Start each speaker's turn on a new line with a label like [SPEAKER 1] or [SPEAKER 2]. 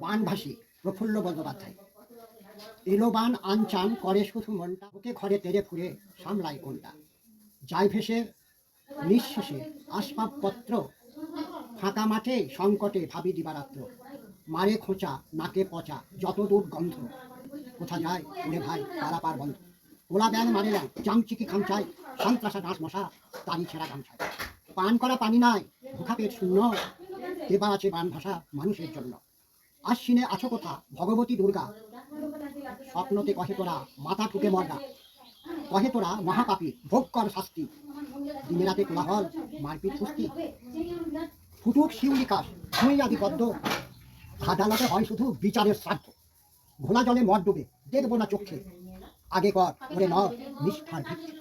[SPEAKER 1] বানভাসী প্রফুল্ল বন্দ্যোপাধ্যায়। এলো বান আনচান করে শুধু মনটা, ওকে ঘরে তেড়ে ফুরে সামলায় কোনটা। যাই ভেসে নিঃশেষে আসবাবপত্র, ফাঁকা মাঠে সংকটে ভাবি দিবারাত্র। মারে খোঁচা নাকে পচা যত দূর গন্ধ, কোথা যায় ওরে ভাই পারাপার বন্ধ। ওলা ব্যাং মারে ব্যাং চামচিকি খামচাই, সন্ত্রাসা ডাঁশ মশা তারি ছেঁড়া গামছায়। পান করা পানি নাই ভুখা পেট শূন্য, এবার আছে বান ভাষা মানুষের জন্য। আশ্বিনে আছো কোথা ভগবতী দুর্গা, স্বপ্নতে কহে তোরা মাথা ঠুকে মর্গা। কহে তোরা মহাপাপী ভোগ কর শাস্তি, দিনে রাতে কোলাহল মারপিট কুস্তি। ফুটুক শিউলি কাশ ভুঁই আদি পদ্ম, আদালতে হয় শুধু বিচারের শ্রাদ্ধ। ঘোলা জলে মদ ডুবে দেখবো না চোখে, আগে কর ওরে নর নিষ্ঠার ভিত্তি।